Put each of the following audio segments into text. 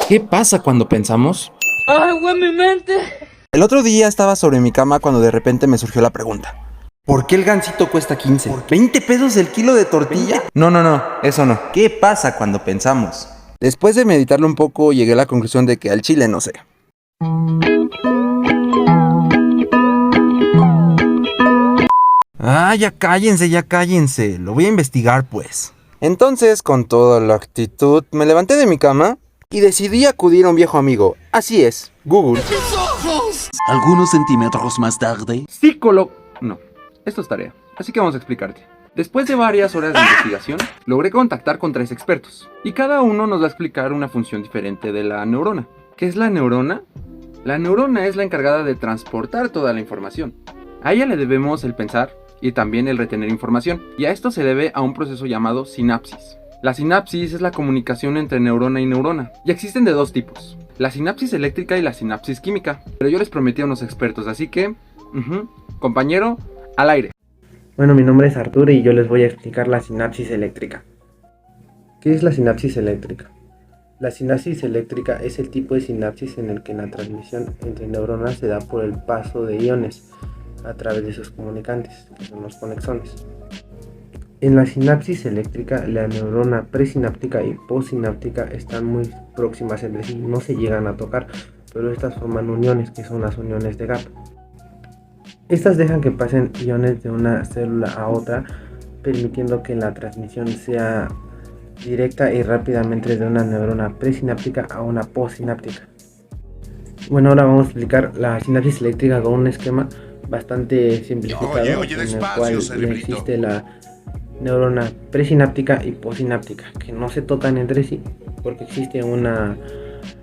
¿Qué pasa cuando pensamos? ¡Agua en mi mente! El otro día estaba sobre mi cama cuando de repente me surgió la pregunta. ¿Por qué el gansito cuesta 15? ¿20 pesos el kilo de tortilla? No, eso no. ¿Qué pasa cuando pensamos? Después de meditarlo un poco, llegué a la conclusión de que al chile no sé. Ya cállense. Lo voy a investigar, pues. Entonces, con toda la actitud, me levanté de mi cama y decidí acudir a un viejo amigo. Así es, Google. Algunos centímetros más tarde. No, esto es tarea, así que vamos a explicarte. Después de varias horas de investigación, logré contactar con 3 expertos. Y cada uno nos va a explicar una función diferente de la neurona. ¿Qué es la neurona? La neurona es la encargada de transportar toda la información. A ella le debemos el pensar y también el retener información. Y a esto se debe a un proceso llamado sinapsis. La sinapsis es la comunicación entre neurona y neurona. Y existen de 2 tipos. La sinapsis eléctrica y la sinapsis química. Pero yo les prometí a unos expertos, así que... compañero, al aire. Bueno, mi nombre es Arturo y yo les voy a explicar la sinapsis eléctrica. ¿Qué es la sinapsis eléctrica? La sinapsis eléctrica es el tipo de sinapsis en el que la transmisión entre neuronas se da por el paso de iones a través de sus comunicantes, que son los conexones. En la sinapsis eléctrica, la neurona presináptica y postsináptica están muy próximas entre sí, no se llegan a tocar, pero estas forman uniones, que son las uniones de gap. Estas dejan que pasen iones de una célula a otra, permitiendo que la transmisión sea directa y rápidamente de una neurona presináptica a una postsináptica. Bueno, ahora vamos a explicar la sinapsis eléctrica con un esquema bastante simplificado, en el cual existe la neurona presináptica y postsináptica, que no se tocan entre sí porque existe una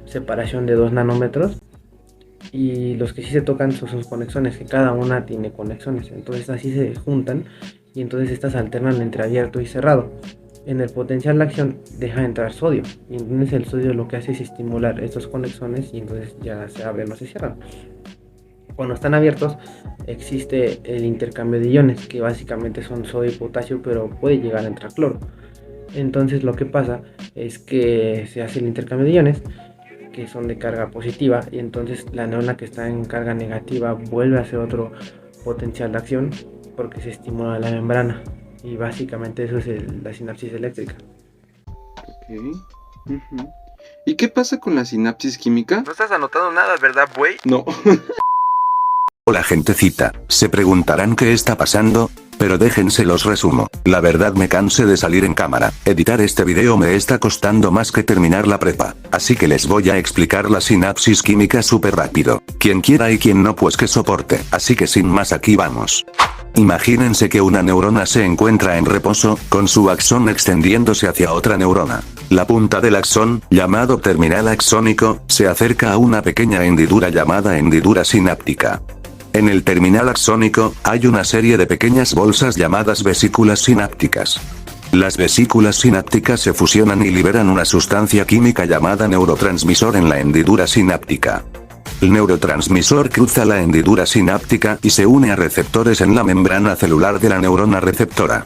separación de 2 nanómetros. Y los que sí se tocan son sus conexones, que cada una tiene conexones, entonces así se juntan y entonces estas alternan entre abierto y cerrado. En el potencial de acción deja entrar sodio y entonces el sodio lo que hace es estimular estos conexones y entonces ya se abren o se cierran. Cuando están abiertos existe el intercambio de iones, que básicamente son sodio y potasio, pero puede llegar a entrar cloro. Entonces lo que pasa es que se hace el intercambio de iones, que son de carga positiva, y entonces la neurona que está en carga negativa vuelve a hacer otro potencial de acción porque se estimula la membrana, y básicamente eso es la sinapsis eléctrica. ¿Y qué pasa con la sinapsis química? No estás anotando nada, ¿verdad, güey? No. Hola gentecita, se preguntarán qué está pasando, pero déjense los resumo. La verdad me cansé de salir en cámara. Editar este video me está costando más que terminar la prepa, así que les voy a explicar la sinapsis química súper rápido. Quien quiera y quien no pues que soporte. Así que sin más aquí vamos. Imagínense que una neurona se encuentra en reposo, con su axón extendiéndose hacia otra neurona. La punta del axón, llamado terminal axónico, se acerca a una pequeña hendidura llamada hendidura sináptica. En el terminal axónico, hay una serie de pequeñas bolsas llamadas vesículas sinápticas. Las vesículas sinápticas se fusionan y liberan una sustancia química llamada neurotransmisor en la hendidura sináptica. El neurotransmisor cruza la hendidura sináptica y se une a receptores en la membrana celular de la neurona receptora.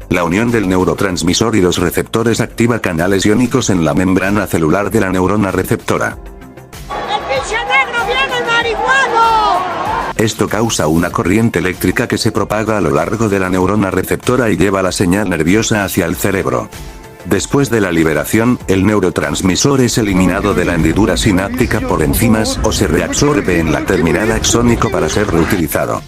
La unión del neurotransmisor y los receptores activa canales iónicos en la membrana celular de la neurona receptora. ¡El pinche negro viene el marihuano! Esto causa una corriente eléctrica que se propaga a lo largo de la neurona receptora y lleva la señal nerviosa hacia el cerebro. Después de la liberación, el neurotransmisor es eliminado de la hendidura sináptica por enzimas o se reabsorbe en la terminal axónico para ser reutilizado.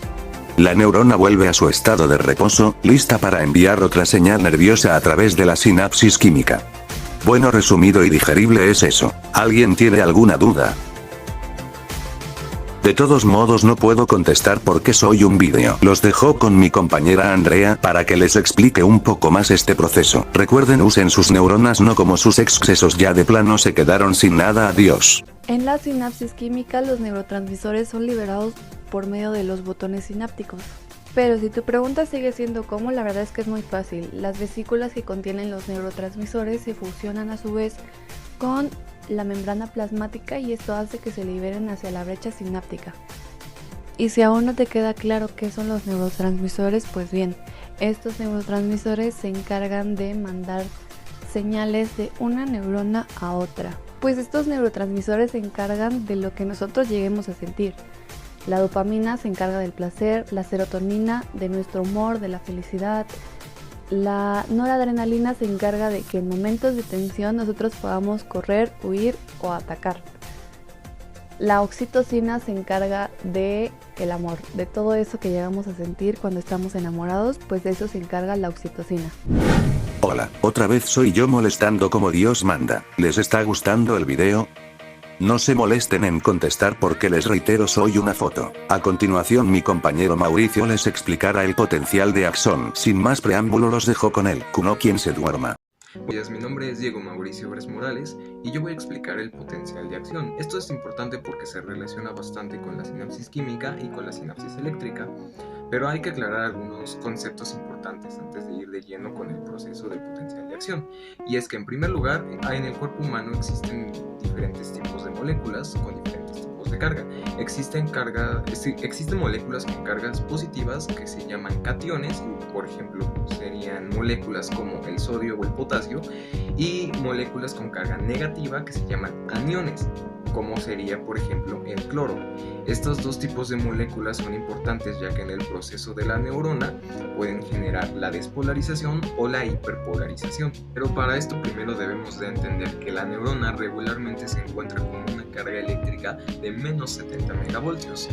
La neurona vuelve a su estado de reposo, lista para enviar otra señal nerviosa a través de la sinapsis química. Bueno, resumido y digerible es eso. ¿Alguien tiene alguna duda? De todos modos no puedo contestar porque soy un vídeo. Los dejo con mi compañera Andrea para que les explique un poco más este proceso. Recuerden, usen sus neuronas, no como sus excesos ya de plano se quedaron sin nada. Adiós. En la sinapsis química los neurotransmisores son liberados por medio de los botones sinápticos. Pero si tu pregunta sigue siendo cómo, la verdad es que es muy fácil. Las vesículas que contienen los neurotransmisores se fusionan a su vez con la membrana plasmática y esto hace que se liberen hacia la brecha sináptica. Y si aún no te queda claro qué son los neurotransmisores, pues bien, estos neurotransmisores se encargan de mandar señales de una neurona a otra. Pues estos neurotransmisores se encargan de lo que nosotros lleguemos a sentir. La dopamina se encarga del placer, la serotonina de nuestro humor, de la felicidad. La noradrenalina se encarga de que en momentos de tensión nosotros podamos correr, huir o atacar. La oxitocina se encarga de el amor, de todo eso que llegamos a sentir cuando estamos enamorados, pues de eso se encarga la oxitocina. Hola, otra vez soy yo molestando como Dios manda. ¿Les está gustando el video? No se molesten en contestar porque les reitero soy una foto. A continuación mi compañero Mauricio les explicará el potencial de axón. Sin más preámbulo los dejo con él, no quien se duerma. Buenos días, mi nombre es Diego Mauricio Bres Morales y yo voy a explicar el potencial de acción. Esto es importante porque se relaciona bastante con la sinapsis química y con la sinapsis eléctrica, pero hay que aclarar algunos conceptos importantes antes de ir de lleno con el proceso del potencial de acción. Y es que en primer lugar, en el cuerpo humano existen diferentes tipos de moléculas con diferentes tipos de carga. Existen moléculas con cargas positivas que se llaman cationes, por ejemplo serían moléculas como el sodio o el potasio, y moléculas con carga negativa que se llaman aniones, como sería por ejemplo el cloro. Estos dos tipos de moléculas son importantes ya que en el proceso de la neurona pueden generar la despolarización o la hiperpolarización. Pero para esto primero debemos de entender que la neurona regularmente se encuentra con una carga eléctrica de menos 70 megavoltios.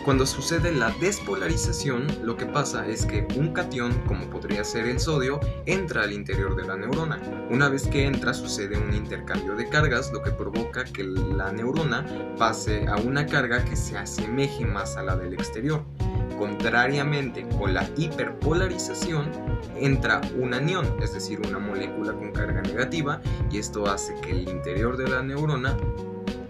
Cuando sucede la despolarización, lo que pasa es que un catión, como podría ser el sodio, entra al interior de la neurona. Una vez que entra, sucede un intercambio de cargas, lo que provoca que la neurona pase a una carga que se asemeje más a la del exterior. Contrariamente, con la hiperpolarización, entra un anión, es decir, una molécula con carga negativa, y esto hace que el interior de la neurona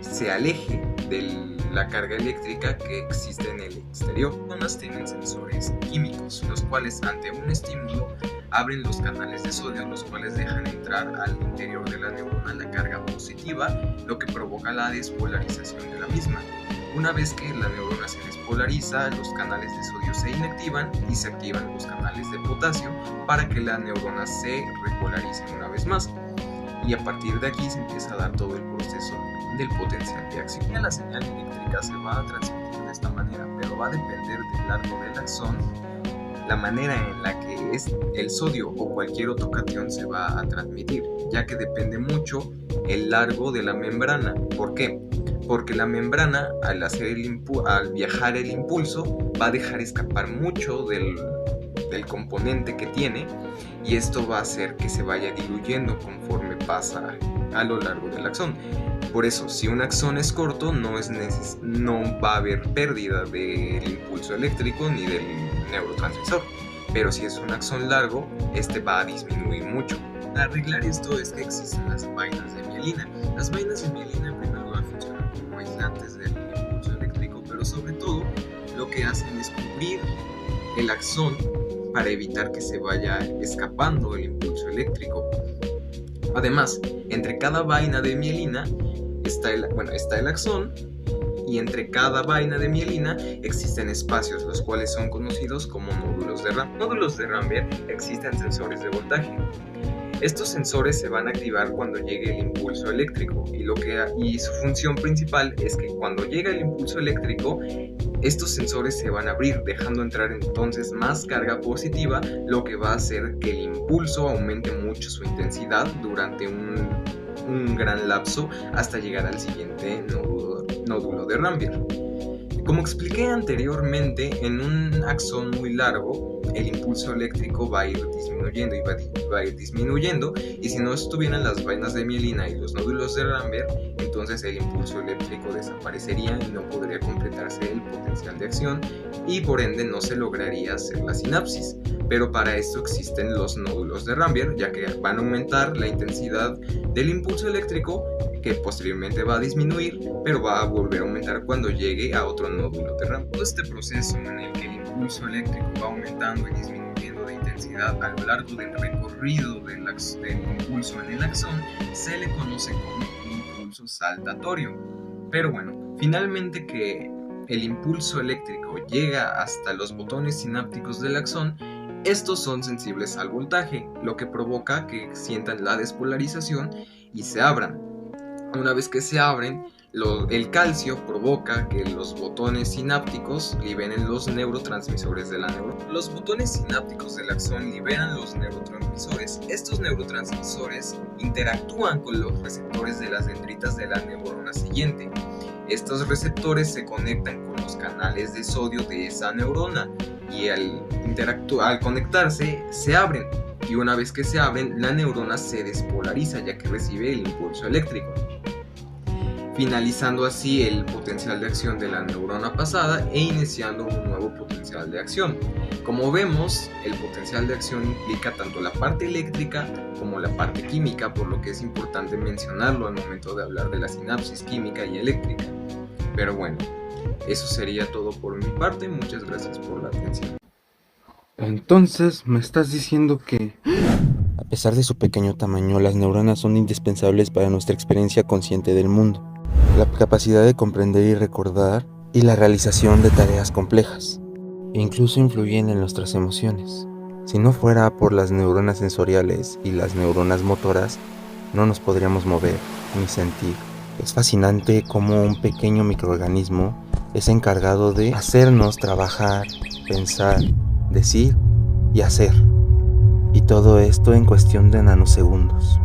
se aleje de la carga eléctrica que existe en el exterior. Las neuronas tienen sensores químicos, los cuales ante un estímulo abren los canales de sodio, los cuales dejan entrar al interior de la neurona la carga positiva, lo que provoca la despolarización de la misma. Una vez que la neurona se despolariza, los canales de sodio se inactivan y se activan los canales de potasio para que la neurona se repolarice una vez más. Y a partir de aquí se empieza a dar todo el proceso del potencial de acción. La señal eléctrica se va a transmitir de esta manera, pero va a depender del largo del axón, la manera en la que el sodio o cualquier otro catión se va a transmitir, ya que depende mucho el largo de la membrana. ¿Por qué? Porque la membrana, al viajar el impulso, va a dejar escapar mucho del componente que tiene, y esto va a hacer que se vaya diluyendo conforme pasa a lo largo del axón. Por eso, si un axón es corto, no va a haber pérdida del impulso eléctrico ni del neurotransmisor. Pero si es un axón largo, este va a disminuir mucho. Para arreglar esto es que existen las vainas de mielina. Las vainas de mielina en primer lugar funcionan como aislantes del impulso eléctrico, pero sobre todo lo que hacen es cubrir el axón para evitar que se vaya escapando el impulso eléctrico. Además, entre cada vaina de mielina está el axón, y entre cada vaina de mielina existen espacios, los cuales son conocidos como nódulos de Ramberg. En los nódulos de Ramberg existen sensores de voltaje. Estos sensores se van a activar cuando llegue el impulso eléctrico, y su función principal es que cuando llega el impulso eléctrico, estos sensores se van a abrir, dejando entrar entonces más carga positiva, lo que va a hacer que el impulso aumente mucho su intensidad durante un gran lapso hasta llegar al siguiente nódulo de Ramberg. Como expliqué anteriormente, en un axón muy largo, el impulso eléctrico va a ir disminuyendo y si no estuvieran las vainas de mielina y los nódulos de Ramberg, entonces el impulso eléctrico desaparecería y no podría completarse el potencial de acción, y por ende no se lograría hacer la sinapsis. Pero para esto existen los nódulos de Ramberg, ya que van a aumentar la intensidad del impulso eléctrico, que posteriormente va a disminuir, pero va a volver a aumentar cuando llegue a otro nódulo de Ramberg. Todo este proceso en el que el impulso eléctrico va aumentando y disminuyendo de intensidad a lo largo del recorrido del impulso en el axón se le conoce como impulso saltatorio. Pero bueno, finalmente que el impulso eléctrico llega hasta los botones sinápticos del axón, estos son sensibles al voltaje, lo que provoca que sientan la despolarización y se abran. Una vez que se abren, el calcio provoca que los botones sinápticos liberen los neurotransmisores de la neurona. Los botones sinápticos del axón liberan los neurotransmisores. Estos neurotransmisores interactúan con los receptores de las dendritas de la neurona siguiente. Estos receptores se conectan con los canales de sodio de esa neurona y al conectarse se abren. Y una vez que se abren, la neurona se despolariza ya que recibe el impulso eléctrico, finalizando así el potencial de acción de la neurona pasada e iniciando un nuevo potencial de acción. Como vemos, el potencial de acción implica tanto la parte eléctrica como la parte química, por lo que es importante mencionarlo al momento de hablar de la sinapsis química y eléctrica. Pero bueno, eso sería todo por mi parte. Muchas gracias por la atención. Entonces, ¿me estás diciendo que...? A pesar de su pequeño tamaño, las neuronas son indispensables para nuestra experiencia consciente del mundo, la capacidad de comprender y recordar y la realización de tareas complejas. E incluso influyen en nuestras emociones. Si no fuera por las neuronas sensoriales y las neuronas motoras, no nos podríamos mover ni sentir. Es fascinante cómo un pequeño microorganismo es encargado de hacernos trabajar, pensar, decir y hacer. Y todo esto en cuestión de nanosegundos.